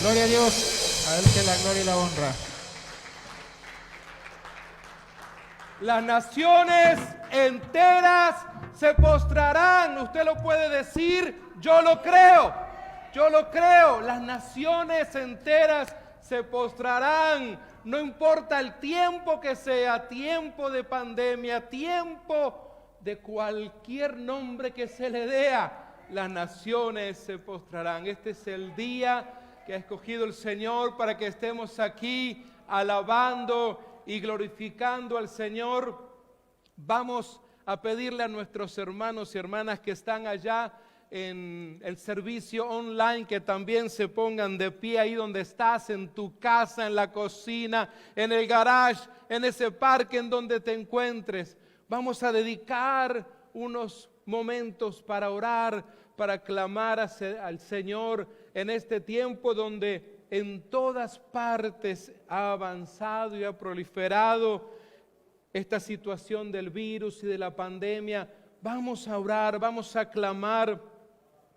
Gloria a Dios, a Él que la gloria y la honra. Las naciones enteras se postrarán. Usted lo puede decir, yo lo creo. Yo lo creo. Las naciones enteras se postrarán. No importa el tiempo que sea, tiempo de pandemia, tiempo de cualquier nombre que se le dé, las naciones se postrarán. Este es el día que ha escogido el Señor para que estemos aquí alabando y glorificando al Señor. Vamos a pedirle a nuestros hermanos y hermanas que están allá en el servicio online que también se pongan de pie ahí donde estás, en tu casa, en la cocina, en el garage, en ese parque en donde te encuentres. Vamos a dedicar unos momentos para orar, para clamar al Señor en este tiempo donde en todas partes ha avanzado y ha proliferado esta situación del virus y de la pandemia. Vamos a orar, vamos a clamar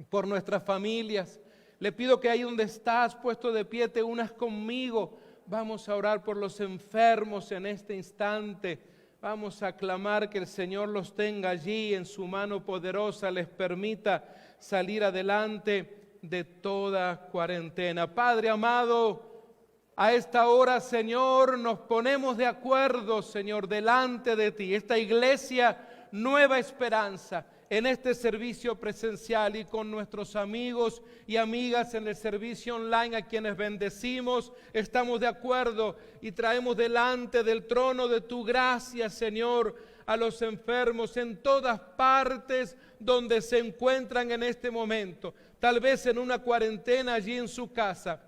por nuestras familias. Le pido que ahí donde estás puesto de pie te unas conmigo. Vamos a orar por los enfermos en este instante. Vamos a clamar que el Señor los tenga allí en su mano poderosa, les permita salir adelante de toda cuarentena. Padre amado, a esta hora, Señor, nos ponemos de acuerdo, Señor, delante de ti. Esta iglesia Nueva Esperanza, en este servicio presencial y con nuestros amigos y amigas en el servicio online a quienes bendecimos, estamos de acuerdo y traemos delante del trono de tu gracia, Señor, a los enfermos en todas partes donde se encuentran en este momento. Tal vez en una cuarentena allí en su casa,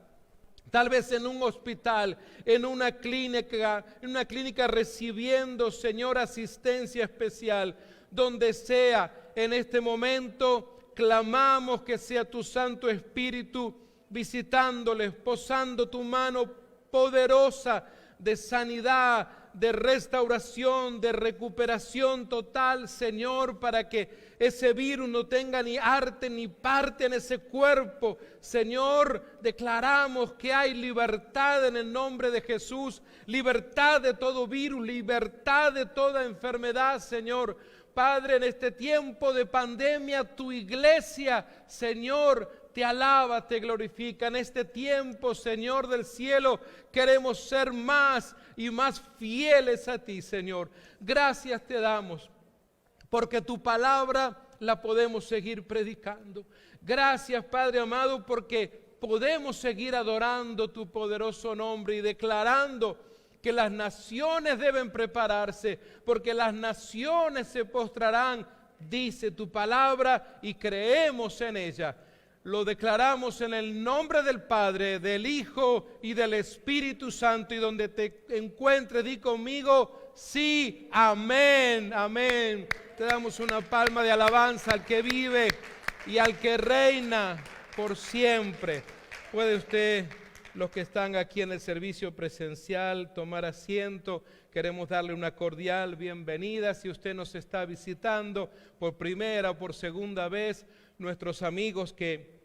tal vez en un hospital, en una clínica recibiendo, Señor, asistencia especial. Donde sea en este momento, clamamos que sea tu Santo Espíritu visitándoles, posando tu mano poderosa de sanidad, de restauración, de recuperación total, Señor, para que ese virus no tenga ni arte ni parte en ese cuerpo. Señor, declaramos que hay libertad en el nombre de Jesús, libertad de todo virus, libertad de toda enfermedad, Señor. Padre, en este tiempo de pandemia, tu iglesia, Señor, te alaba, te glorifica. En este tiempo, Señor del cielo, queremos ser más y más fieles a ti, Señor. Gracias te damos, porque tu palabra la podemos seguir predicando. Gracias, Padre amado, porque podemos seguir adorando tu poderoso nombre y declarando que las naciones deben prepararse, porque las naciones se postrarán, dice tu palabra, y creemos en ella. Lo declaramos en el nombre del Padre, del Hijo y del Espíritu Santo. Y donde te encuentres, di conmigo, sí, amén, amén. Te damos una palma de alabanza al que vive y al que reina por siempre. Puede usted, los que están aquí en el servicio presencial, tomar asiento. Queremos darle una cordial bienvenida. Si usted nos está visitando por primera o por segunda vez, nuestros amigos que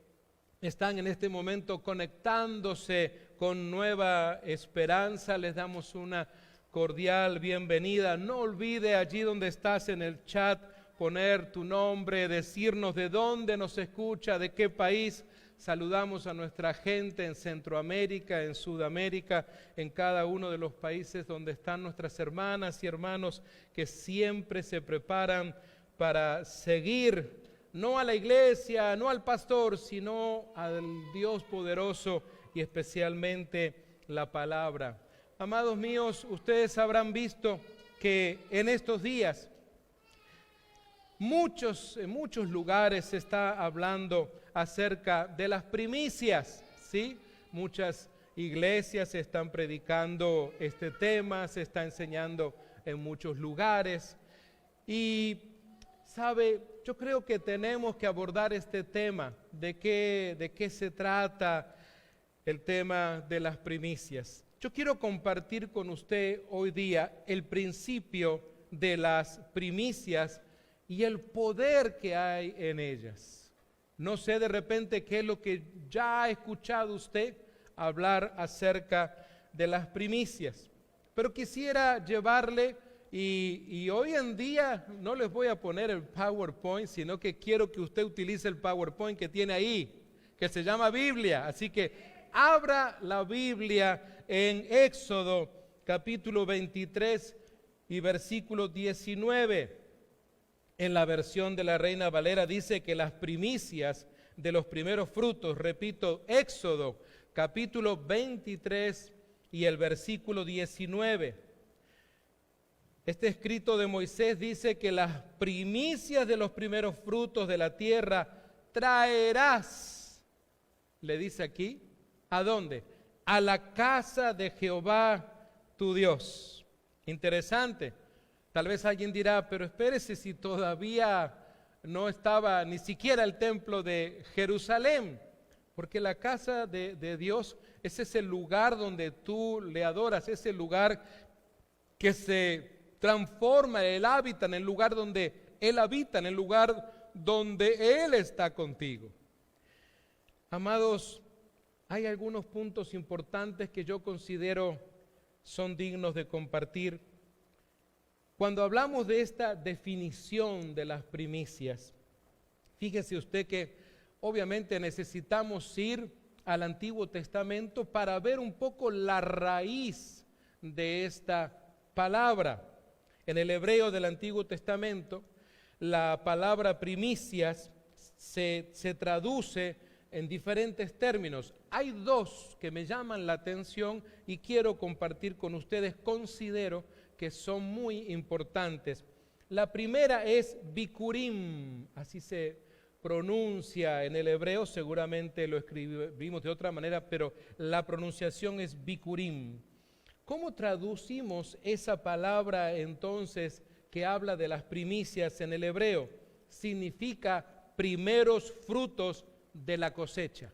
están en este momento conectándose con Nueva Esperanza, les damos una cordial bienvenida. No olvide allí donde estás en el chat poner tu nombre, decirnos de dónde nos escucha, de qué país. Saludamos a nuestra gente en Centroamérica, en Sudamérica, en cada uno de los países donde están nuestras hermanas y hermanos que siempre se preparan para seguir, no a la iglesia, no al pastor, sino al Dios poderoso y especialmente la palabra. Amados míos, ustedes habrán visto que en estos días en muchos lugares se está hablando acerca de las primicias, ¿sí? Muchas iglesias están predicando este tema, se está enseñando en muchos lugares. Y, ¿sabe? Yo creo que tenemos que abordar este tema, de qué se trata el tema de las primicias. Yo quiero compartir con usted hoy día el principio de las primicias y el poder que hay en ellas. No sé de repente qué es lo que ya ha escuchado usted hablar acerca de las primicias. Pero quisiera llevarle, y hoy en día no les voy a poner el PowerPoint, sino que quiero que usted utilice el PowerPoint que tiene ahí, que se llama Biblia. Así que abra la Biblia en Éxodo capítulo 23 y versículo 19. En la versión de la Reina Valera dice que las primicias de los primeros frutos, repito, Éxodo capítulo 23 y el versículo 19. Este escrito de Moisés dice que las primicias de los primeros frutos de la tierra traerás, le dice aquí, ¿a dónde? A la casa de Jehová tu Dios. Interesante. Tal vez alguien dirá, pero espérese, si todavía no estaba ni siquiera el templo de Jerusalén, porque la casa de Dios es ese lugar donde tú le adoras, ese lugar que se transforma el hábitat en el lugar donde Él habita, en el lugar donde Él está contigo. Amados, hay algunos puntos importantes que yo considero son dignos de compartir. Cuando hablamos de esta definición de las primicias, fíjese usted que obviamente necesitamos ir al Antiguo Testamento para ver un poco la raíz de esta palabra. En el hebreo del Antiguo Testamento, la palabra primicias se traduce en diferentes términos. Hay dos que me llaman la atención y quiero compartir con ustedes, considero que son muy importantes. La primera es bikurim, así se pronuncia en el hebreo, seguramente lo escribimos de otra manera, pero la pronunciación es bikurim. ¿Cómo traducimos esa palabra entonces que habla de las primicias en el hebreo? Significa primeros frutos de la cosecha.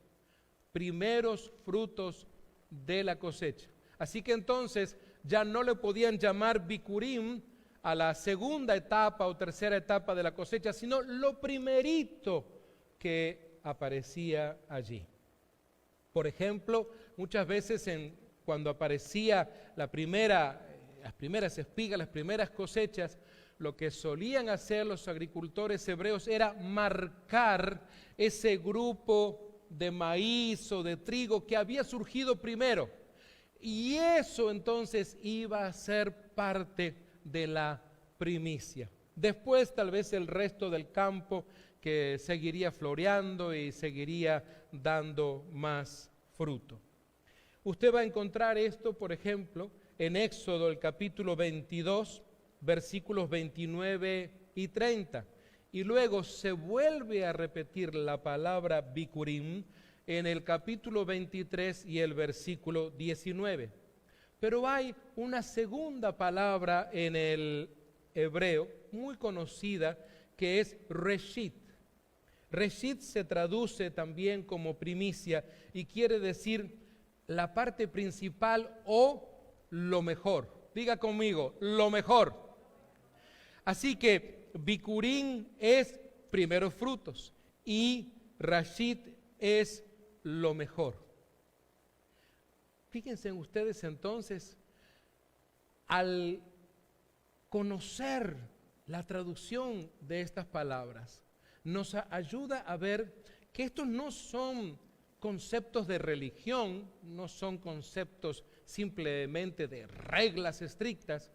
Primeros frutos de la cosecha. Así que entonces ya no le podían llamar bikurim a la segunda etapa o tercera etapa de la cosecha, sino lo primerito que aparecía allí. Por ejemplo, muchas veces cuando aparecía las primeras espigas, las primeras cosechas, lo que solían hacer los agricultores hebreos era marcar ese grupo de maíz o de trigo que había surgido primero. Y eso entonces iba a ser parte de la primicia. Después tal vez el resto del campo que seguiría floreando y seguiría dando más fruto. Usted va a encontrar esto, por ejemplo, en Éxodo, el capítulo 22, versículos 29 y 30. Y luego se vuelve a repetir la palabra bikurim en el capítulo 23 y el versículo 19. Pero hay una segunda palabra en el hebreo muy conocida que es reshit. Reshit se traduce también como primicia y quiere decir la parte principal o lo mejor. Diga conmigo, lo mejor. Así que bikurim es primeros frutos y reshit es lo mejor. Fíjense ustedes entonces, al conocer la traducción de estas palabras, nos ayuda a ver que estos no son conceptos de religión, no son conceptos simplemente de reglas estrictas.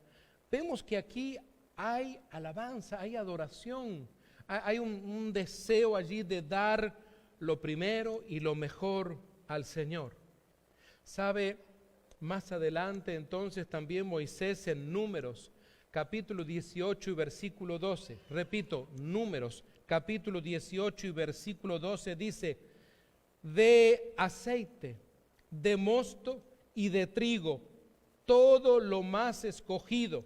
Vemos que aquí hay alabanza, hay adoración, hay un deseo allí de dar lo primero y lo mejor al Señor. ¿Sabe? Más adelante entonces también Moisés en Números, capítulo 18 y versículo 12, repito, Números, capítulo 18 y versículo 12 dice: de aceite, de mosto y de trigo, todo lo más escogido,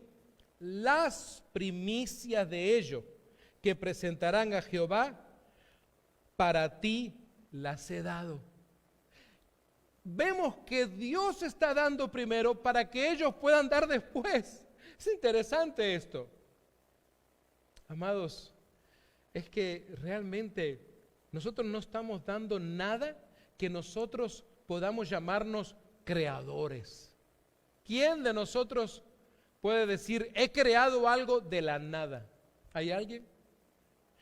las primicias de ello que presentarán a Jehová, para ti las he dado. Vemos que Dios está dando primero para que ellos puedan dar después. Es interesante esto. Amados, es que realmente nosotros no estamos dando nada que nosotros podamos llamarnos creadores. ¿Quién de nosotros puede decir, he creado algo de la nada? ¿Hay alguien?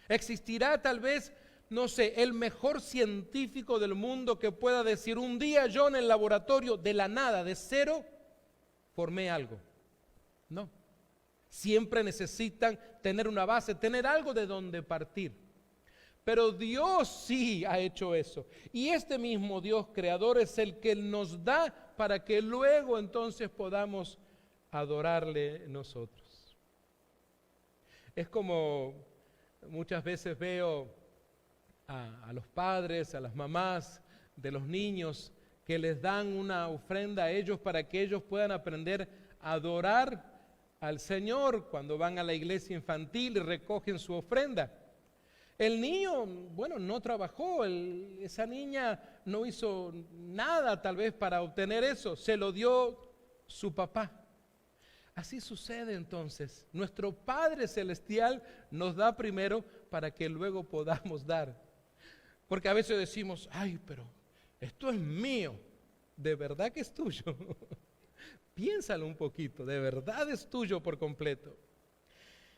¿Existirá tal vez, no sé, el mejor científico del mundo que pueda decir, un día yo en el laboratorio, de la nada, de cero, formé algo? No. Siempre necesitan tener una base, tener algo de donde partir. Pero Dios sí ha hecho eso. Y este mismo Dios creador es el que nos da para que luego entonces podamos adorarle nosotros. Es como muchas veces veo a los padres, a las mamás de los niños que les dan una ofrenda a ellos para que ellos puedan aprender a adorar al Señor cuando van a la iglesia infantil y recogen su ofrenda. El niño, bueno, no trabajó, esa niña no hizo nada tal vez para obtener eso, se lo dio su papá. Así sucede entonces, nuestro Padre Celestial nos da primero para que luego podamos dar. Porque a veces decimos, ay, pero esto es mío, ¿de verdad que es tuyo? Piénsalo un poquito, ¿de verdad es tuyo por completo?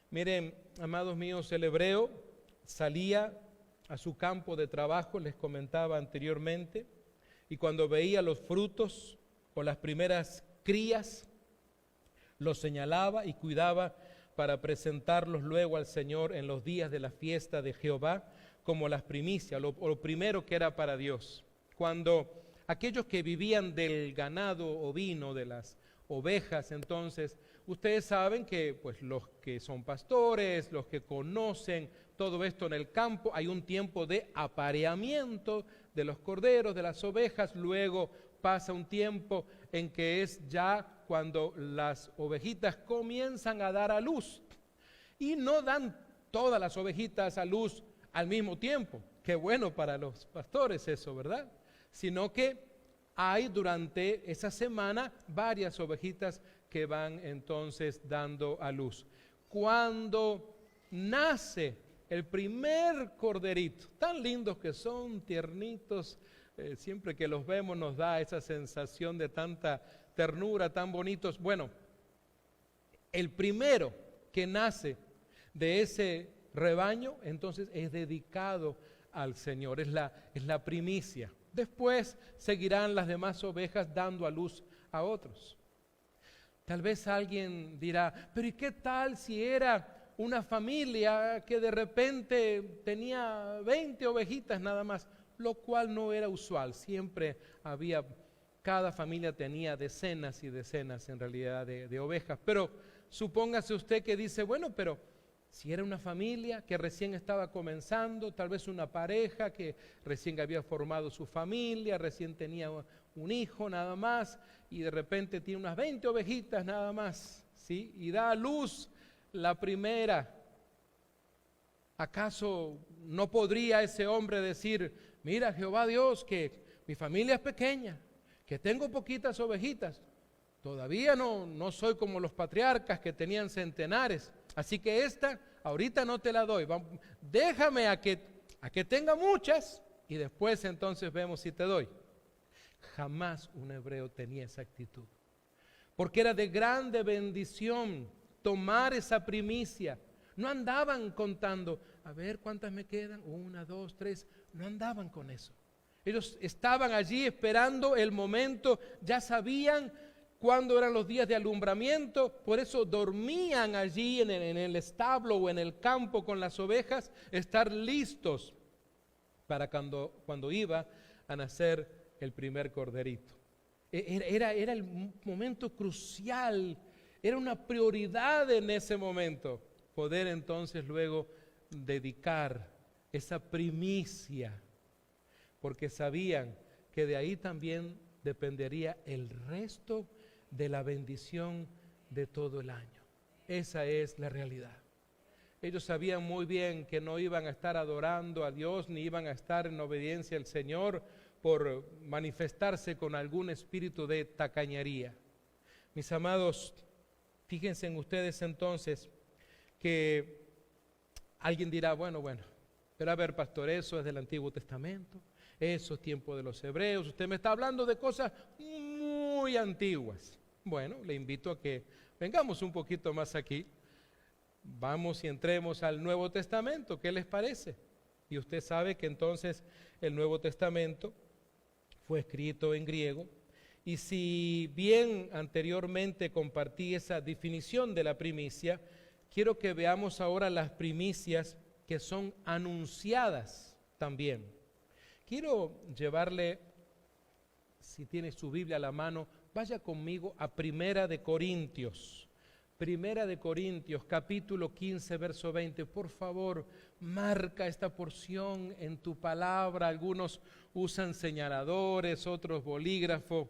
Miren, amados míos, el hebreo salía a su campo de trabajo, les comentaba anteriormente, y cuando veía los frutos o las primeras crías, los señalaba y cuidaba para presentarlos luego al Señor en los días de la fiesta de Jehová, como las primicias, lo primero que era para Dios. Cuando aquellos que vivían del ganado ovino, de las ovejas, entonces, ustedes saben que pues los que son pastores, los que conocen todo esto en el campo, hay un tiempo de apareamiento de los corderos, de las ovejas, luego pasa un tiempo en que es ya cuando las ovejitas comienzan a dar a luz. Y no dan todas las ovejitas a luz al mismo tiempo. Qué bueno para los pastores eso, ¿verdad? Sino que hay durante esa semana varias ovejitas que van entonces dando a luz. Cuando nace el primer corderito, tan lindos que son, tiernitos, siempre que los vemos nos da esa sensación de tanta ternura, tan bonitos. Bueno, el primero que nace de ese rebaño, entonces es dedicado al Señor, es la primicia. Después seguirán las demás ovejas dando a luz a otros. Tal vez alguien dirá, pero ¿y qué tal si era una familia que de repente tenía 20 ovejitas nada más? Lo cual no era usual, siempre había, cada familia tenía decenas y decenas en realidad de ovejas. Pero supóngase usted que dice, bueno, pero si era una familia que recién estaba comenzando, tal vez una pareja que recién había formado su familia, recién tenía un hijo nada más, y de repente tiene unas 20 ovejitas nada más, ¿sí? Y da a luz la primera. ¿Acaso no podría ese hombre decir, mira Jehová Dios, que mi familia es pequeña, que tengo poquitas ovejitas, todavía no soy como los patriarcas que tenían centenares, así que esta ahorita no te la doy, déjame a que tenga muchas y después entonces vemos si te doy? Jamás un hebreo tenía esa actitud, porque era de grande bendición tomar esa primicia. No andaban contando, a ver cuántas me quedan, 1, 2, 3, no andaban con eso. Ellos estaban allí esperando el momento, ya sabían cuándo eran los días de alumbramiento, por eso dormían allí en el establo o en el campo con las ovejas, estar listos para cuando iba a nacer el primer corderito. Era el momento crucial, era una prioridad en ese momento, poder entonces luego dedicar esa primicia, porque sabían que de ahí también dependería el resto de la bendición de todo el año. Esa es la realidad. Ellos sabían muy bien que no iban a estar adorando a Dios, ni iban a estar en obediencia al Señor por manifestarse con algún espíritu de tacañería. Mis amados, fíjense en ustedes entonces que alguien dirá, bueno, pero a ver, pastor, eso es del Antiguo Testamento, esos tiempos de los hebreos. Usted me está hablando de cosas muy antiguas. Bueno, le invito a que vengamos un poquito más aquí. Vamos y entremos al Nuevo Testamento. ¿Qué les parece? Y usted sabe que entonces el Nuevo Testamento fue escrito en griego. Y si bien anteriormente compartí esa definición de la primicia, quiero que veamos ahora las primicias que son anunciadas también. Quiero llevarle, si tiene su Biblia a la mano, vaya conmigo a Primera de Corintios. Primera de Corintios, capítulo 15, verso 20. Por favor, marca esta porción en tu palabra. Algunos usan señaladores, otros bolígrafo.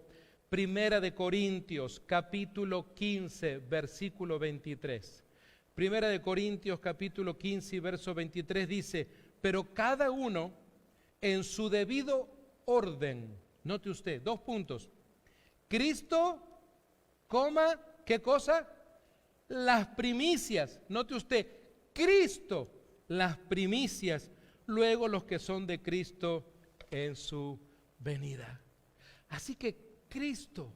Primera de Corintios, capítulo 15, versículo 23. Primera de Corintios, capítulo 15 y verso 23 dice, pero cada uno en su debido orden. Note usted, 2 puntos. Cristo, coma, ¿qué cosa? Las primicias. Note usted, Cristo, las primicias. Luego los que son de Cristo en su venida. Así que Cristo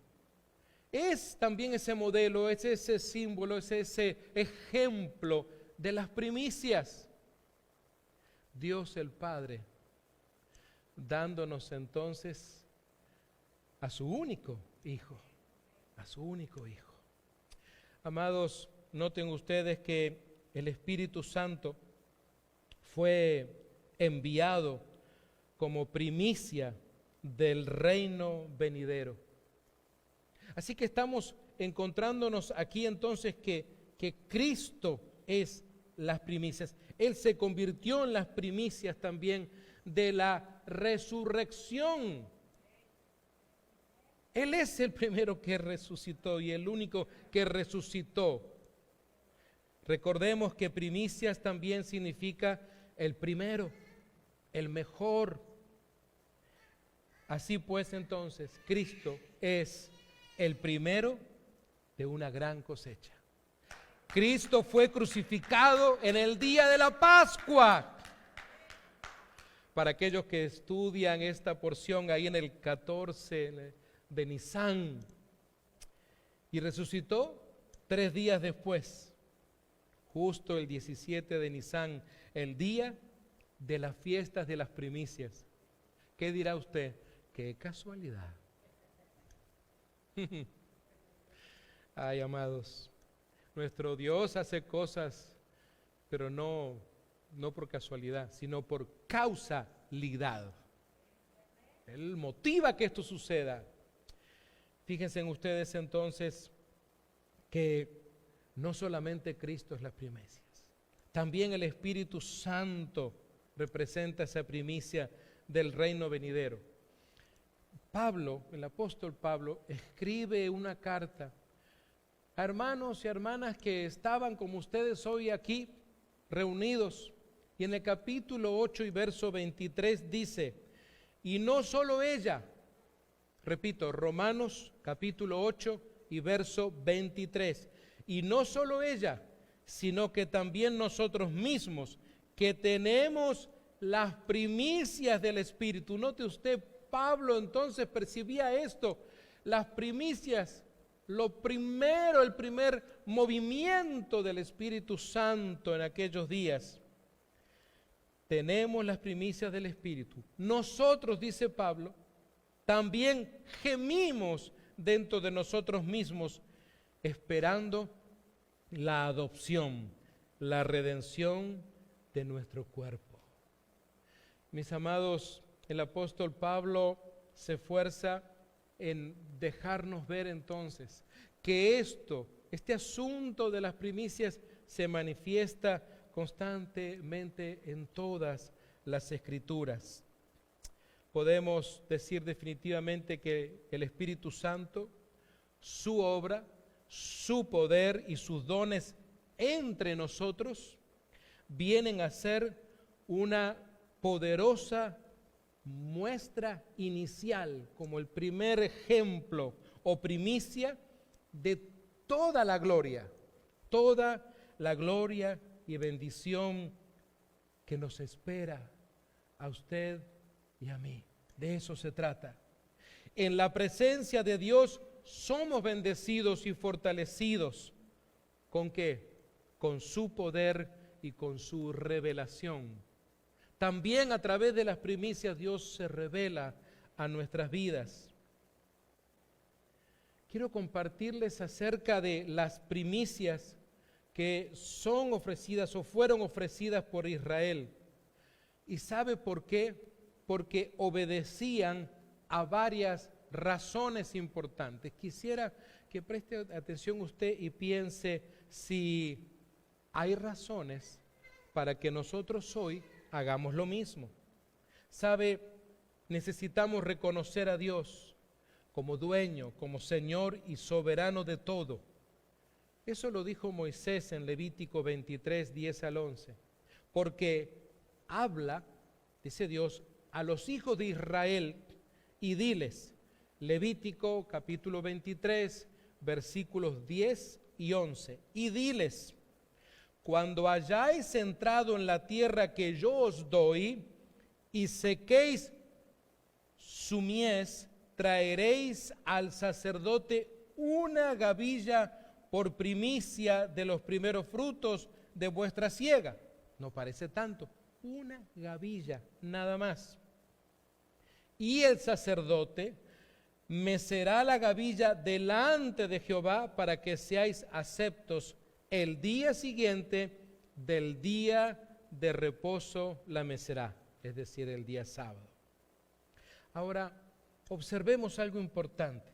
es también ese modelo, es ese símbolo, es ese ejemplo de las primicias. Dios el Padre, dándonos entonces a su único Hijo, a su único Hijo. Amados, noten ustedes que el Espíritu Santo fue enviado como primicia del reino venidero. Así que estamos encontrándonos aquí entonces que Cristo es las primicias. Él se convirtió en las primicias también de la resurrección. Él es el primero que resucitó y el único que resucitó. Recordemos que primicias también significa el primero, el mejor. Así pues entonces, Cristo es el primero de una gran cosecha. Cristo fue crucificado en el día de la Pascua. Para aquellos que estudian esta porción ahí en el 14 de Nisan, y resucitó 3 días después, justo el 17 de Nisan, el día de las fiestas de las primicias. ¿Qué dirá usted? ¡Qué casualidad! Ay, amados, nuestro Dios hace cosas, pero no por casualidad, sino por causalidad. Él motiva que esto suceda. Fíjense en ustedes entonces que no solamente Cristo es las primicias, también el Espíritu Santo representa esa primicia del reino venidero. Pablo, el apóstol Pablo, escribe una carta a hermanos y hermanas que estaban como ustedes hoy aquí reunidos, y en el capítulo 8 y verso 23 dice, y no solo ella, repito, Romanos capítulo 8 y verso 23, y no solo ella, sino que también nosotros mismos, que tenemos las primicias del Espíritu. Note usted, Pablo entonces percibía esto, las primicias, lo primero, el primer movimiento del Espíritu Santo en aquellos días. Tenemos las primicias del Espíritu. Nosotros, dice Pablo, también gemimos dentro de nosotros mismos, esperando la adopción, la redención de nuestro cuerpo. Mis amados, el apóstol Pablo se esfuerza en dejarnos ver entonces que este asunto de las primicias se manifiesta constantemente en todas las Escrituras. Podemos decir definitivamente que el Espíritu Santo, su obra, su poder y sus dones entre nosotros vienen a ser una poderosa muestra inicial, como el primer ejemplo o primicia de toda la gloria y bendición que nos espera a usted y a mí. De eso se trata. En la presencia de Dios somos bendecidos y fortalecidos. ¿Con qué? Con su poder y con su revelación. También a través de las primicias Dios se revela a nuestras vidas. Quiero compartirles acerca de las primicias que son ofrecidas o fueron ofrecidas por Israel. ¿Y sabe por qué? Porque obedecían a varias razones importantes. Quisiera que preste atención usted y piense si hay razones para que nosotros hoy hagamos lo mismo. ¿Sabe? Necesitamos reconocer a Dios como dueño, como Señor y soberano de todo. Eso lo dijo Moisés en Levítico 23, 10 al 11. Porque habla, dice Dios, a los hijos de Israel y diles, Levítico capítulo 23, versículos 10 y 11, y diles, cuando hayáis entrado en la tierra que yo os doy, y sequéis su mies, traeréis al sacerdote una gavilla por primicia de los primeros frutos de vuestra siega. No parece tanto, una gavilla, nada más. Y el sacerdote mecerá la gavilla delante de Jehová para que seáis aceptos. El día siguiente del día de reposo la mecerá, es decir, el día sábado. Ahora, observemos algo importante.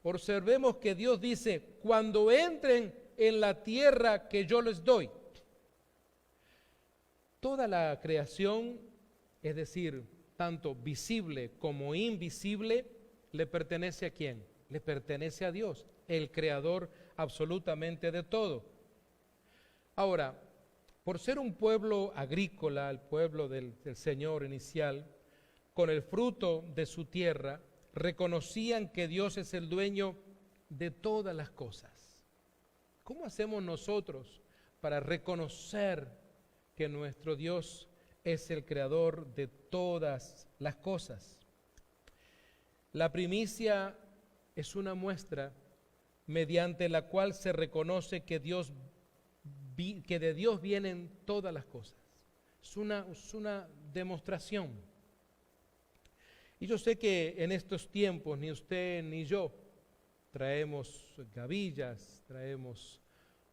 Observemos que Dios dice, cuando entren en la tierra que yo les doy. Toda la creación, es decir, tanto visible como invisible, ¿le pertenece a quién? Le pertenece a Dios, el creador absolutamente de todo. Ahora, por ser un pueblo agrícola, el pueblo del Señor inicial, con el fruto de su tierra, reconocían que Dios es el dueño de todas las cosas. ¿Cómo hacemos nosotros para reconocer que nuestro Dios es el creador de todas las cosas? La primicia es una muestra mediante la cual se reconoce que de Dios vienen todas las cosas. Es una demostración. Y yo sé que en estos tiempos ni usted ni yo traemos gavillas, traemos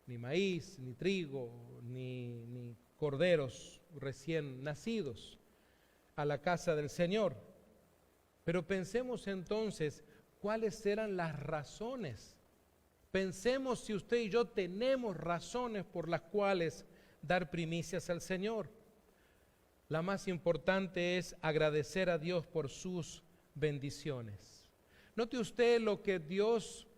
ni maíz, ni trigo, ni corderos recién nacidos a la casa del Señor. Pero pensemos entonces cuáles eran las razones. Pensemos si usted y yo tenemos razones por las cuales dar primicias al Señor. La más importante es agradecer a Dios por sus bendiciones. Note usted lo que Dios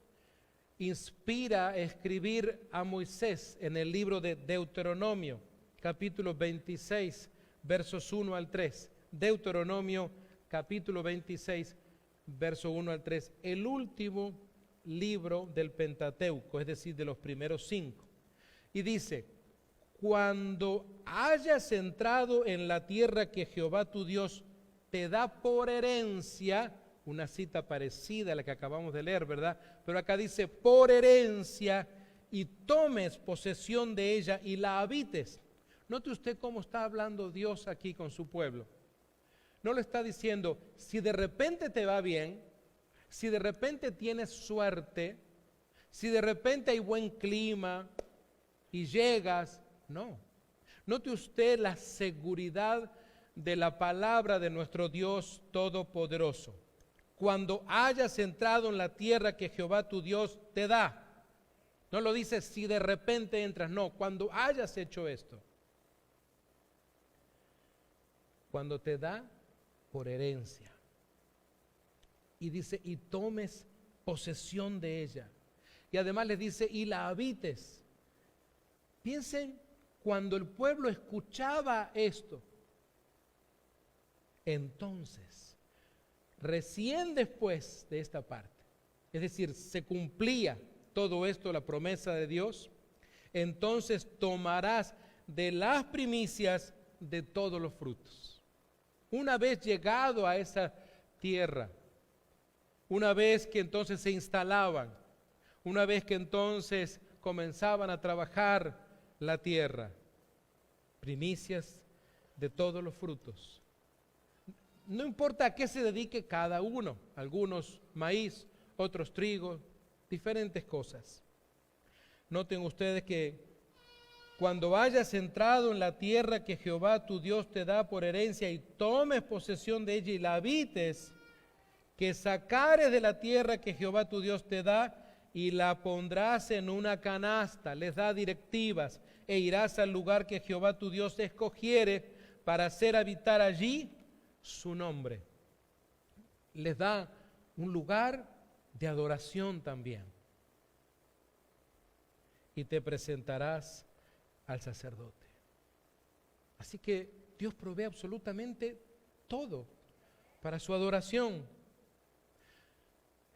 inspira a escribir a Moisés en el libro de Deuteronomio, capítulo 26, versos 1 al 3. Deuteronomio, capítulo 26, verso 1 al 3. El último libro del Pentateuco, es decir, de los primeros 5. Y dice, cuando hayas entrado en la tierra que Jehová tu Dios te da por herencia, una cita parecida a la que acabamos de leer, ¿verdad? Pero acá dice, por herencia, y tomes posesión de ella y la habites. Note usted cómo está hablando Dios aquí con su pueblo. No le está diciendo, si de repente te va bien, si de repente tienes suerte, si de repente hay buen clima y llegas, no. Note usted la seguridad de la palabra de nuestro Dios Todopoderoso. Cuando hayas entrado en la tierra que Jehová tu Dios te da. No lo dice si de repente entras, no, cuando hayas hecho esto. Cuando te da por herencia. Y dice, y tomes posesión de ella. Y además les dice, y la habites. Piensen, cuando el pueblo escuchaba esto, entonces, recién después de esta parte, es decir, se cumplía todo esto, la promesa de Dios, entonces tomarás de las primicias de todos los frutos. Una vez llegado a esa tierra. Una vez que entonces se instalaban, una vez que entonces comenzaban a trabajar la tierra, primicias de todos los frutos. No importa a qué se dedique cada uno, algunos maíz, otros trigo, diferentes cosas. Noten ustedes que cuando hayas entrado en la tierra que Jehová tu Dios te da por herencia y tomes posesión de ella y la habites, que sacares de la tierra que Jehová tu Dios te da y la pondrás en una canasta, les da directivas, e irás al lugar que Jehová tu Dios escogiere para hacer habitar allí su nombre. Les da un lugar de adoración también. Y te presentarás al sacerdote. Así que Dios provee absolutamente todo para su adoración.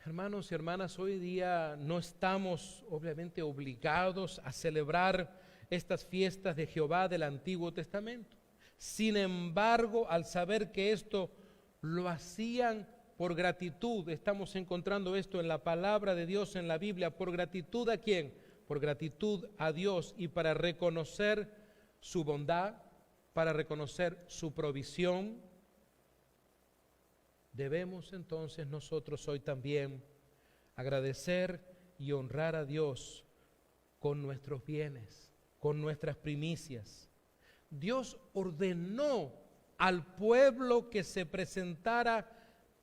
Hermanos y hermanas, hoy día no estamos obviamente obligados a celebrar estas fiestas de Jehová del Antiguo Testamento. Sin embargo, al saber que esto lo hacían por gratitud, estamos encontrando esto en la palabra de Dios en la Biblia, ¿por gratitud a quién? Por gratitud a Dios y para reconocer su bondad, para reconocer su provisión. Debemos entonces nosotros hoy también agradecer y honrar a Dios con nuestros bienes, con nuestras primicias. Dios ordenó al pueblo que se presentara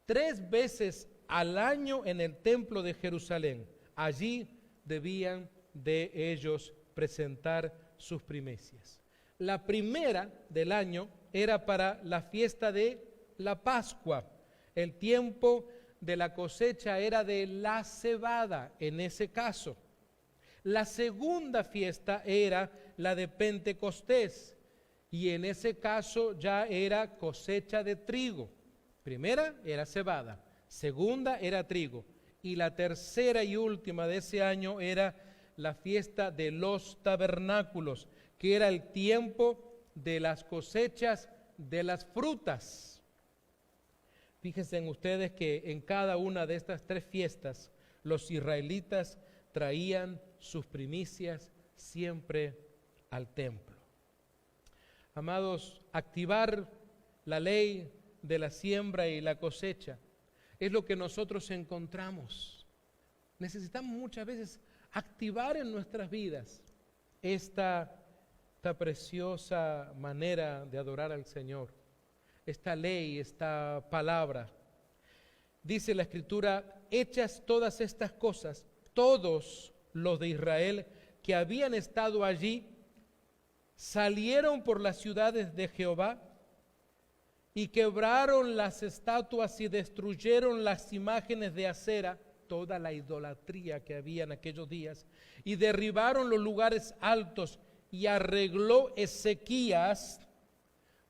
3 veces al año en el templo de Jerusalén. Allí debían de ellos presentar sus primicias. La primera del año era para la fiesta de la Pascua. El tiempo de la cosecha era de la cebada en ese caso. La segunda fiesta era la de Pentecostés y en ese caso ya era cosecha de trigo. Primera era cebada, segunda era trigo y la tercera y última de ese año era la fiesta de los tabernáculos, que era el tiempo de las cosechas de las frutas. Fíjense en ustedes que en cada una de estas 3 fiestas los israelitas traían sus primicias siempre al templo. Amados, activar la ley de la siembra y la cosecha es lo que nosotros encontramos. Necesitamos muchas veces activar en nuestras vidas esta preciosa manera de adorar al Señor, esta ley, esta palabra. Dice la Escritura, hechas todas estas cosas, todos los de Israel que habían estado allí salieron por las ciudades de Jehová y quebraron las estatuas y destruyeron las imágenes de acera, toda la idolatría que había en aquellos días, y derribaron los lugares altos, y arregló Ezequías,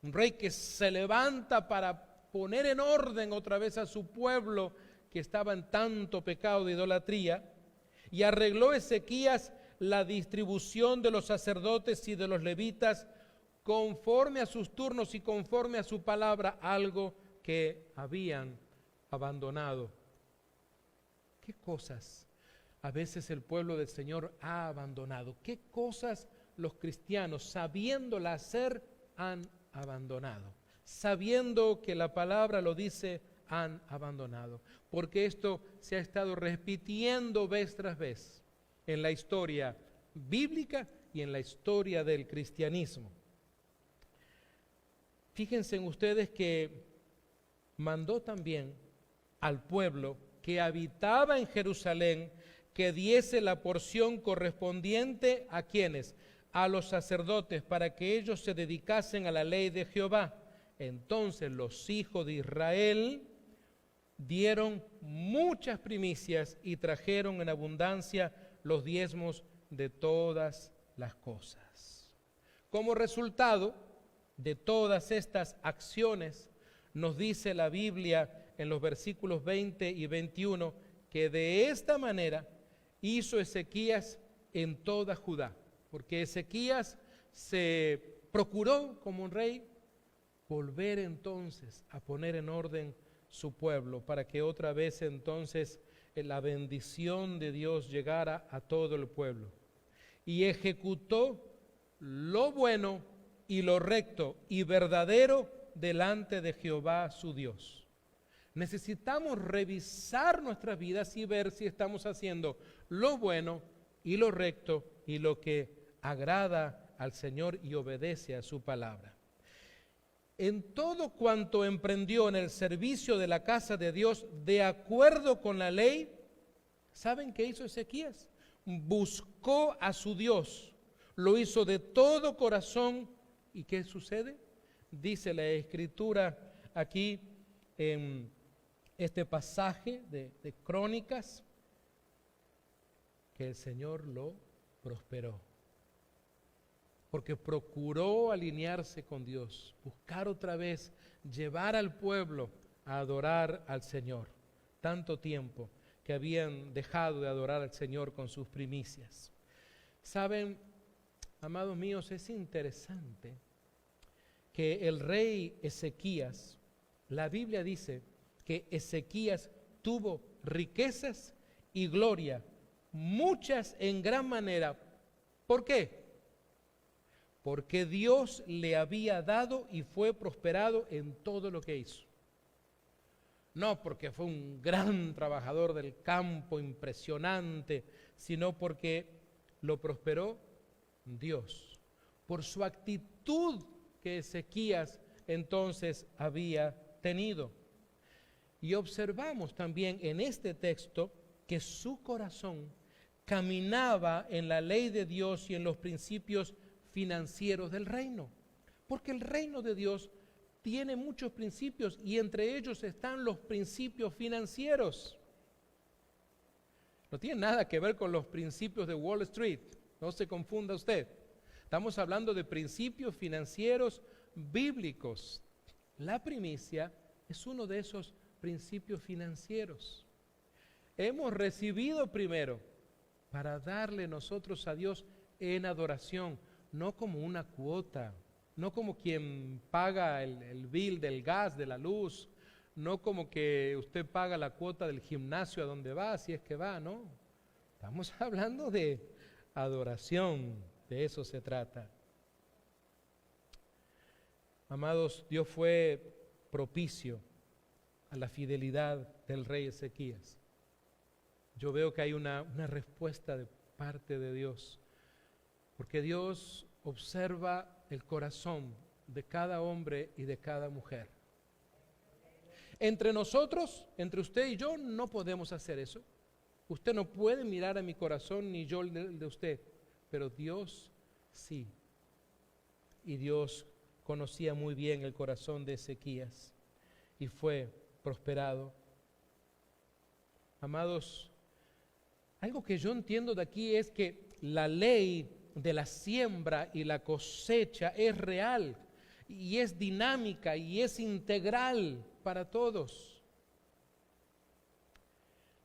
un rey que se levanta para poner en orden otra vez a su pueblo que estaba en tanto pecado de idolatría, y arregló Ezequías la distribución de los sacerdotes y de los levitas conforme a sus turnos y conforme a su palabra, algo que habían abandonado. ¿Qué cosas a veces el pueblo del Señor ha abandonado? ¿Qué cosas los cristianos, sabiéndola hacer, han abandonado? Sabiendo que la palabra lo dice, han abandonado. Porque esto se ha estado repitiendo vez tras vez en la historia bíblica y en la historia del cristianismo. Fíjense en ustedes que mandó también al pueblo que habitaba en Jerusalén que diese la porción correspondiente a quienes, a los sacerdotes, para que ellos se dedicasen a la ley de Jehová. Entonces los hijos de Israel dieron muchas primicias y trajeron en abundancia los diezmos de todas las cosas. Como resultado de todas estas acciones, nos dice la Biblia en los versículos 20 y 21, que de esta manera hizo Ezequías en toda Judá, porque Ezequías se procuró como un rey volver entonces a poner en orden su pueblo, para que otra vez entonces la bendición de Dios llegara a todo el pueblo. Y ejecutó lo bueno y lo recto y verdadero delante de Jehová su Dios. Necesitamos revisar nuestras vidas y ver si estamos haciendo lo bueno y lo recto y lo que agrada al Señor y obedece a su palabra. En todo cuanto emprendió en el servicio de la casa de Dios, de acuerdo con la ley, ¿saben qué hizo Ezequías? Buscó a su Dios, lo hizo de todo corazón. ¿Y qué sucede? Dice la Escritura aquí en este pasaje de Crónicas, que el Señor lo prosperó. Porque procuró alinearse con Dios, buscar otra vez, llevar al pueblo a adorar al Señor. Tanto tiempo que habían dejado de adorar al Señor con sus primicias. Saben, amados míos, es interesante que el rey Ezequías, la Biblia dice que Ezequías tuvo riquezas y gloria, muchas en gran manera. ¿Por qué? Porque Dios le había dado y fue prosperado en todo lo que hizo. No porque fue un gran trabajador del campo, impresionante, sino porque lo prosperó Dios. Por su actitud que Ezequías entonces había tenido. Y observamos también en este texto que su corazón caminaba en la ley de Dios y en los principios financieros del reino. Porque el reino de Dios tiene muchos principios y entre ellos están los principios financieros. No tiene nada que ver con los principios de Wall Street, no se confunda usted. Estamos hablando de principios financieros bíblicos. La primicia es uno de esos principios financieros. Hemos recibido primero para darle nosotros a Dios en adoración, no como una cuota, no como quien paga el bill del gas, de la luz, no como que usted paga la cuota del gimnasio a donde va, si es que va, no. Estamos hablando de adoración, de eso se trata. Amados, Dios fue propicio a la fidelidad del rey Ezequías. Yo veo que hay una respuesta de parte de Dios, porque Dios observa el corazón de cada hombre y de cada mujer. Entre nosotros, entre usted y yo, no podemos hacer eso. Usted no puede mirar a mi corazón ni yo el de usted, pero Dios sí. Y Dios conocía muy bien el corazón de Ezequías y fue prosperado. Amados, algo que yo entiendo de aquí es que la ley de la siembra y la cosecha es real y es dinámica y es integral para todos.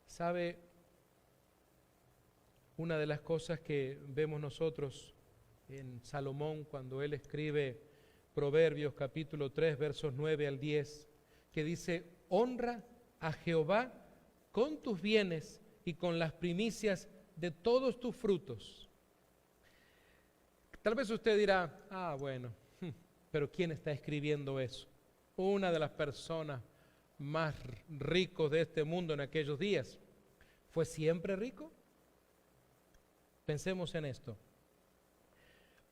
¿Sabe? Una de las cosas que vemos nosotros en Salomón cuando él escribe Proverbios capítulo 3 versos 9 al 10, que dice: honra a Jehová con tus bienes y con las primicias de todos tus frutos. Tal vez usted dirá, bueno, pero ¿quién está escribiendo eso? Una de las personas más ricos de este mundo en aquellos días. ¿Fue siempre rico? Pensemos en esto.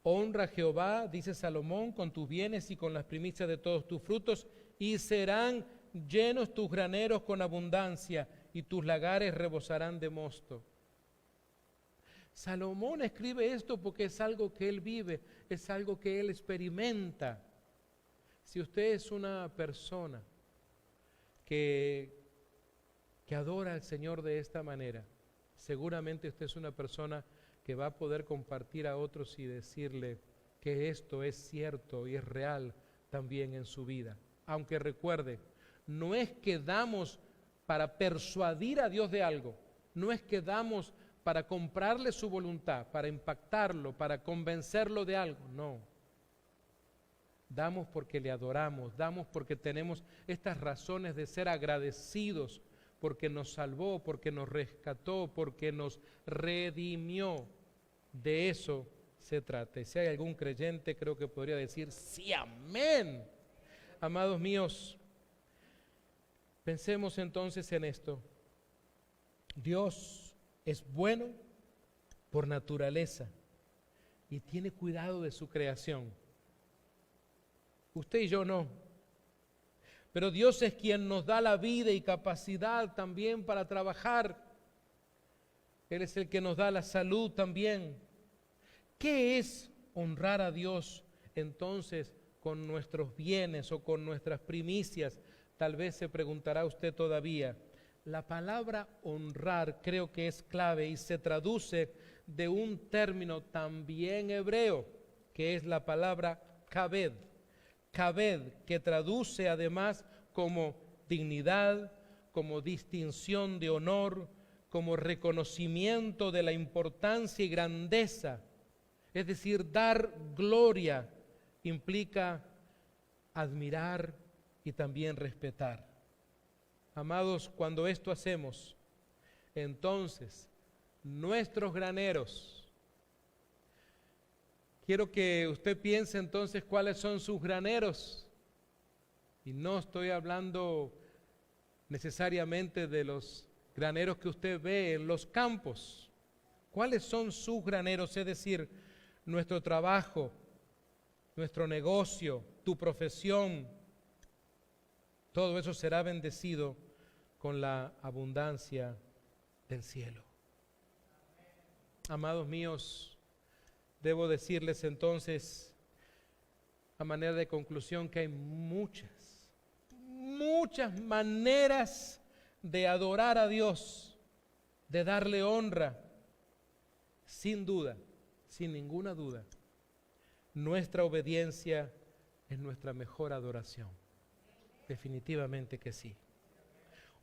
Honra a Jehová, dice Salomón, con tus bienes y con las primicias de todos tus frutos, y serán llenos tus graneros con abundancia, y tus lagares rebosarán de mosto. Salomón escribe esto porque es algo que él vive, es algo que él experimenta. Si usted es una persona que adora al Señor de esta manera, seguramente usted es una persona que va a poder compartir a otros y decirle que esto es cierto y es real también en su vida. Aunque recuerde, no es que damos para persuadir a Dios de algo, no es que damos para comprarle su voluntad, para impactarlo, para convencerlo de algo, no. Damos porque le adoramos, damos porque tenemos estas razones de ser agradecidos, porque nos salvó, porque nos rescató, porque nos redimió. De eso se trata. Y si hay algún creyente, creo que podría decir, sí, amén. Amados míos, pensemos entonces en esto. Dios es bueno por naturaleza y tiene cuidado de su creación. Usted y yo no. Pero Dios es quien nos da la vida y capacidad también para trabajar. Él es el que nos da la salud también. ¿Qué es honrar a Dios entonces con nuestros bienes o con nuestras primicias? Tal vez se preguntará usted todavía. La palabra honrar creo que es clave y se traduce de un término también hebreo, que es la palabra kaved. Kaved, que traduce además como dignidad, como distinción de honor, como reconocimiento de la importancia y grandeza. Es decir, dar gloria implica admirar y también respetar. Amados, cuando esto hacemos, entonces nuestros graneros, quiero que usted piense entonces cuáles son sus graneros. Y no estoy hablando necesariamente de los graneros que usted ve en los campos. ¿Cuáles son sus graneros? Es decir, nuestro trabajo, nuestro negocio, tu profesión. Todo eso será bendecido con la abundancia del cielo. Amados míos, debo decirles entonces, a manera de conclusión, que hay muchas maneras de adorar a Dios, de darle honra. Sin duda, sin ninguna duda, nuestra obediencia es nuestra mejor adoración. Definitivamente que sí.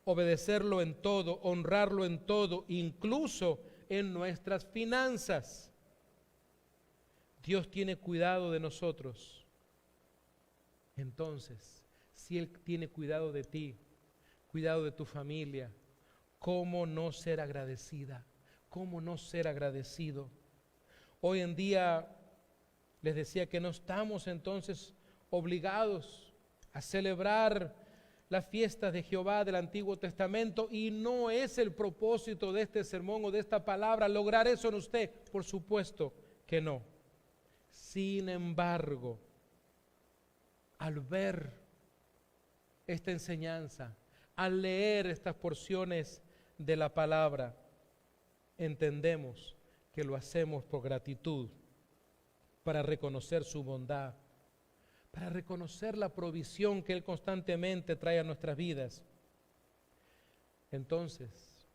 Obedecerlo en todo, honrarlo en todo, incluso en nuestras finanzas. Dios tiene cuidado de nosotros. Entonces, si Él tiene cuidado de ti, cuidado de tu familia, ¿cómo no ser agradecida? ¿Cómo no ser agradecido? Hoy en día les decía que no estamos entonces obligados a celebrar las fiestas de Jehová del Antiguo Testamento, y no es el propósito de este sermón o de esta palabra lograr eso en usted, por supuesto que no. Sin embargo, al ver esta enseñanza, al leer estas porciones de la palabra, entendemos que lo hacemos por gratitud, para reconocer su bondad, para reconocer la provisión que Él constantemente trae a nuestras vidas. Entonces,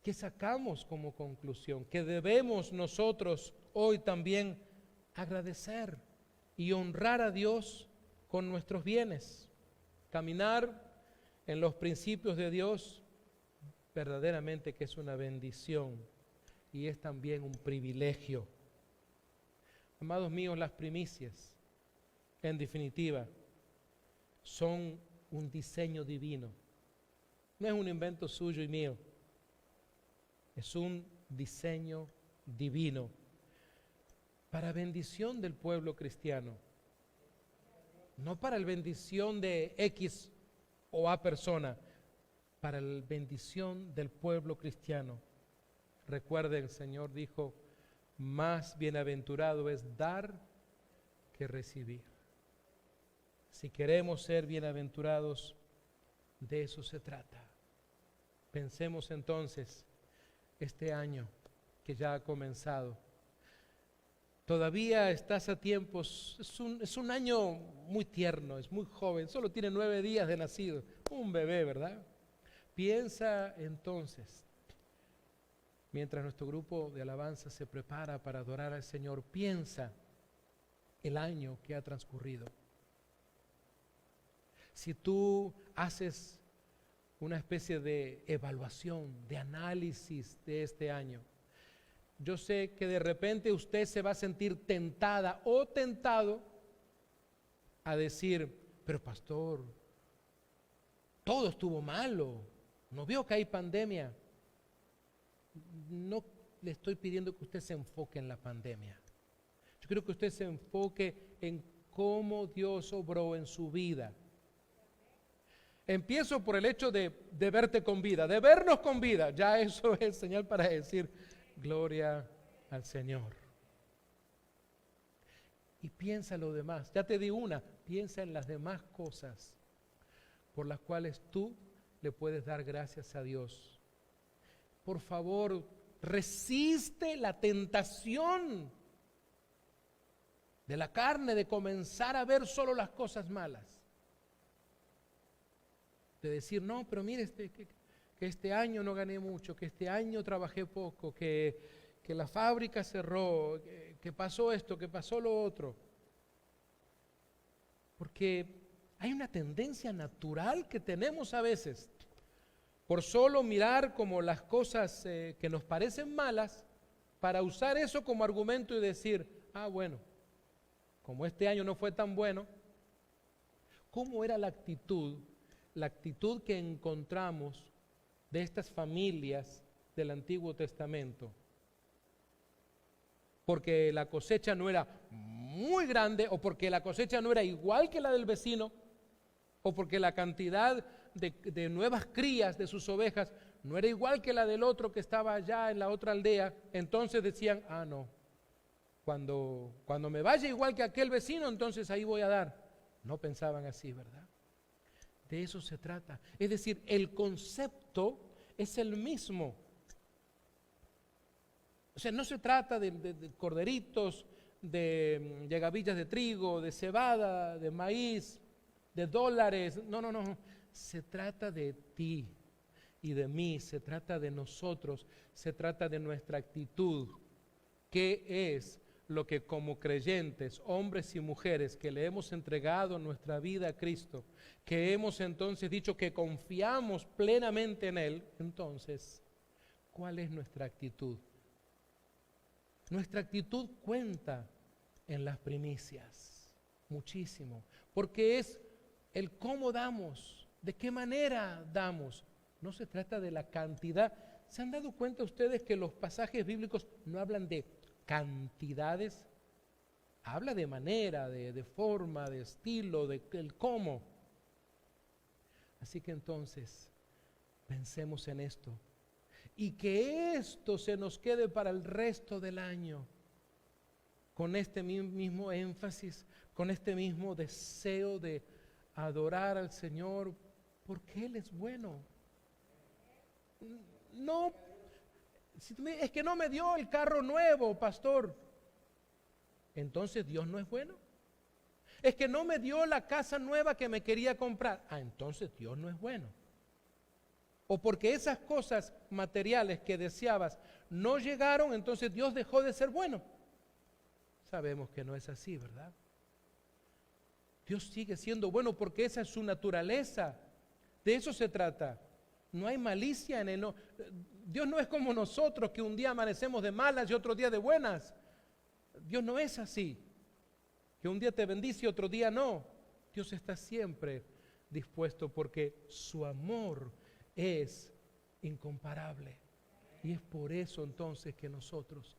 ¿qué sacamos como conclusión? Que debemos nosotros hoy también agradecer y honrar a Dios con nuestros bienes. Caminar en los principios de Dios verdaderamente que es una bendición y es también un privilegio. Amados míos, las primicias, en definitiva, son un diseño divino. No es un invento suyo y mío. Es un diseño divino para bendición del pueblo cristiano. No para la bendición de X o A persona, para la bendición del pueblo cristiano. Recuerden, el Señor dijo, más bienaventurado es dar que recibir. Si queremos ser bienaventurados, de eso se trata. Pensemos entonces, este año que ya ha comenzado, todavía estás a tiempo, es un año muy tierno, es muy joven, solo tiene 9 días de nacido, un bebé, ¿verdad? Piensa entonces, mientras nuestro grupo de alabanza se prepara para adorar al Señor, piensa el año que ha transcurrido. Si tú haces una especie de evaluación, de análisis de este año, yo sé que de repente usted se va a sentir tentada o tentado a decir, pero pastor, todo estuvo malo, ¿no vio que hay pandemia? No le estoy pidiendo que usted se enfoque en la pandemia. Yo quiero que usted se enfoque en cómo Dios obró en su vida. Empiezo por el hecho de verte con vida, de vernos con vida. Ya eso es señal para decir, gloria al Señor. Y piensa lo demás. Ya te di una, piensa en las demás cosas por las cuales tú le puedes dar gracias a Dios. Por favor, resiste la tentación de la carne de comenzar a ver solo las cosas malas. De decir, no, pero mire, que este año no gané mucho, que este año trabajé poco, que la fábrica cerró, que pasó esto, que pasó lo otro. Porque hay una tendencia natural que tenemos a veces, por solo mirar como las cosas que nos parecen malas, para usar eso como argumento y decir, bueno, como este año no fue tan bueno. ¿Cómo era la actitud que encontramos de estas familias del Antiguo Testamento? Porque la cosecha no era muy grande, o porque la cosecha no era igual que la del vecino, o porque la cantidad de nuevas crías de sus ovejas no era igual que la del otro que estaba allá en la otra aldea. Entonces decían, no, cuando me vaya igual que aquel vecino, entonces ahí voy a dar. No pensaban así, ¿verdad? De eso se trata. Es decir, el concepto es el mismo. O sea, no se trata de corderitos, de gavillas de trigo, de cebada, de maíz, de dólares. No. Se trata de ti y de mí, se trata de nosotros, se trata de nuestra actitud. ¿Qué es lo que como creyentes, hombres y mujeres, que le hemos entregado nuestra vida a Cristo, que hemos entonces dicho que confiamos plenamente en Él, entonces, ¿cuál es nuestra actitud? Nuestra actitud cuenta en las primicias, muchísimo, porque es el cómo damos, de qué manera damos. No se trata de la cantidad. ¿Se han dado cuenta ustedes que los pasajes bíblicos no hablan de cantidades? Habla de manera, de forma, de estilo, del cómo. Así que entonces, pensemos en esto. Y que esto se nos quede para el resto del año. Con este mismo énfasis, con este mismo deseo de adorar al Señor, porque Él es bueno. No, es que no me dio el carro nuevo, pastor. Entonces Dios no es bueno. Es que no me dio la casa nueva que me quería comprar. Entonces Dios no es bueno. O porque esas cosas materiales que deseabas no llegaron, entonces Dios dejó de ser bueno. Sabemos que no es así, ¿verdad? Dios sigue siendo bueno porque esa es su naturaleza. De eso se trata. No hay malicia en Él. No. Dios no es como nosotros, que un día amanecemos de malas y otro día de buenas. Dios no es así, que un día te bendice y otro día no. Dios está siempre dispuesto porque su amor es incomparable. Y es por eso entonces que nosotros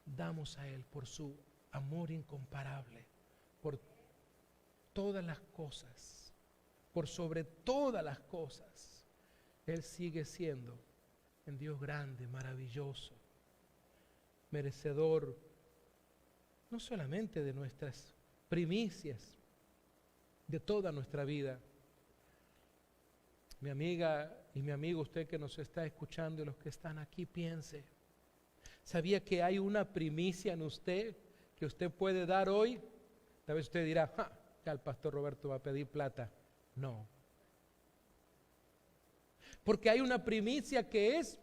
damos a Él, por su amor incomparable, por todas las cosas, por sobre todas las cosas. Él sigue siendo un Dios grande, maravilloso, merecedor no solamente de nuestras primicias, de toda nuestra vida. Mi amiga y mi amigo, usted que nos está escuchando y los que están aquí, piense, ¿sabía que hay una primicia en usted que usted puede dar hoy? Tal vez usted dirá, ya el pastor Roberto va a pedir plata. No. Porque hay una primicia que es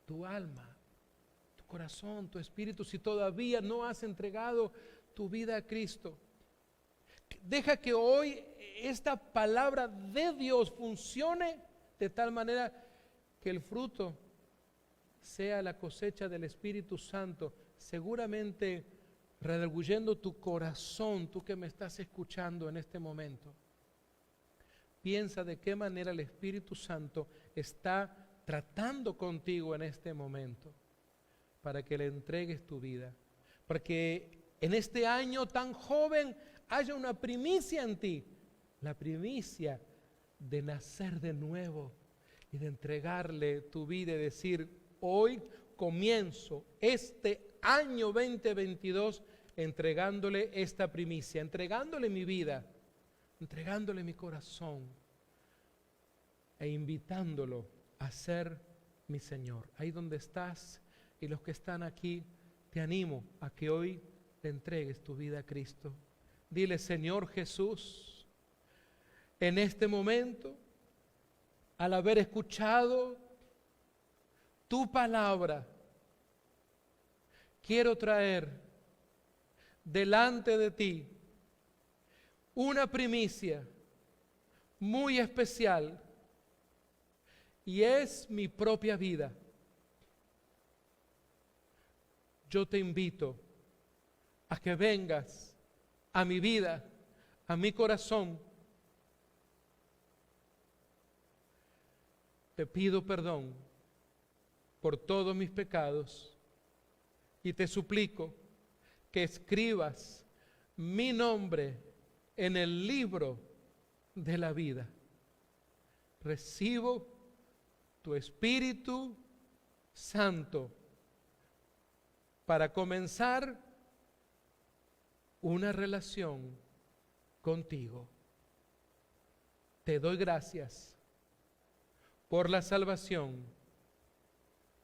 tu alma, tu corazón, tu espíritu. Si todavía no has entregado tu vida a Cristo, deja que hoy esta palabra de Dios funcione de tal manera que el fruto sea la cosecha del Espíritu Santo. Seguramente redarguyendo tu corazón, tú que me estás escuchando en este momento. Piensa de qué manera el Espíritu Santo está tratando contigo en este momento para que le entregues tu vida, para que en este año tan joven haya una primicia en ti, la primicia de nacer de nuevo y de entregarle tu vida y decir: hoy comienzo este año 2022 entregándole esta primicia, entregándole mi vida, entregándole mi corazón e invitándolo a ser mi Señor. Ahí donde estás y los que están aquí, te animo a que hoy le entregues tu vida a Cristo. Dile: Señor Jesús, en este momento, al haber escuchado tu palabra, quiero traer delante de ti una primicia muy especial, y es mi propia vida. Yo te invito a que vengas a mi vida, a mi corazón. Te pido perdón por todos mis pecados y te suplico que escribas mi nombre en el libro de la vida. Recibo tu Espíritu Santo para comenzar una relación contigo. Te doy gracias por la salvación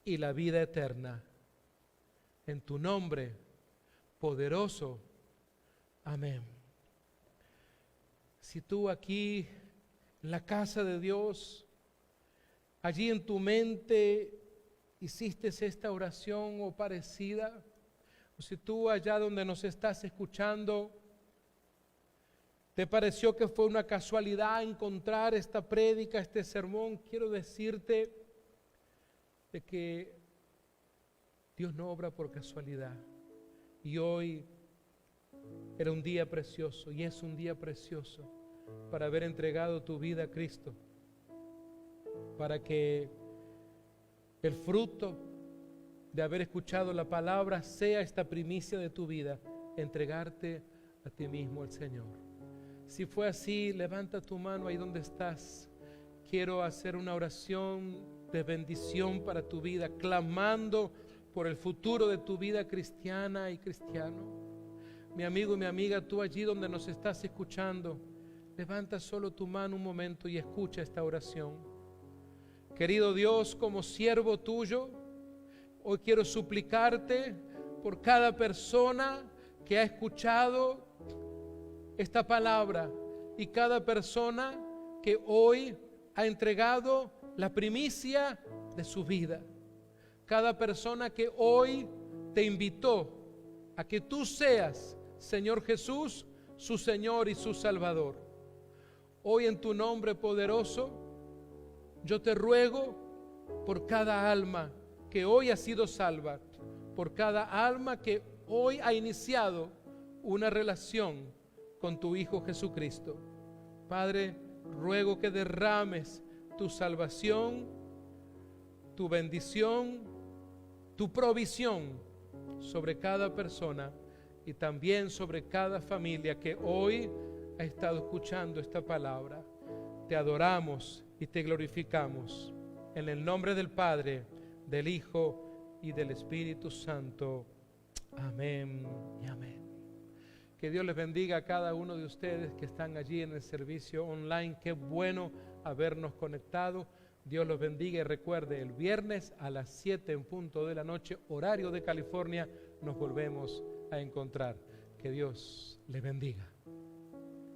y la vida eterna. En tu nombre poderoso. Amén. Si tú aquí en la casa de Dios, allí en tu mente hiciste esta oración o parecida, o si tú allá donde nos estás escuchando, te pareció que fue una casualidad encontrar esta prédica, este sermón, quiero decirte de que Dios no obra por casualidad. Y hoy era un día precioso y es un día precioso para haber entregado tu vida a Cristo, para que el fruto de haber escuchado la palabra sea esta primicia de tu vida, entregarte a ti mismo al Señor. Si fue así, levanta tu mano ahí donde estás. Quiero hacer una oración de bendición para tu vida, clamando por el futuro de tu vida cristiana y cristiano. Mi amigo y mi amiga, tú allí donde nos estás escuchando, levanta solo tu mano un momento y escucha esta oración. Querido Dios, como siervo tuyo, hoy quiero suplicarte por cada persona que ha escuchado esta palabra y cada persona que hoy ha entregado la primicia de su vida. Cada persona que hoy te invitó a que tú seas, Señor Jesús, su Señor y su Salvador. Hoy en tu nombre poderoso, yo te ruego por cada alma que hoy ha sido salva, por cada alma que hoy ha iniciado una relación con tu Hijo Jesucristo. Padre, ruego que derrames tu salvación, tu bendición, tu provisión sobre cada persona y también sobre cada familia que hoy ha estado escuchando esta palabra. Te adoramos y te glorificamos en el nombre del Padre, del Hijo y del Espíritu Santo. Amén y amén. Que Dios les bendiga a cada uno de ustedes que están allí en el servicio online. Qué bueno habernos conectado. Dios los bendiga y recuerde, el viernes a las 7 en punto de la noche, horario de California, nos volvemos a encontrar. Que Dios les bendiga.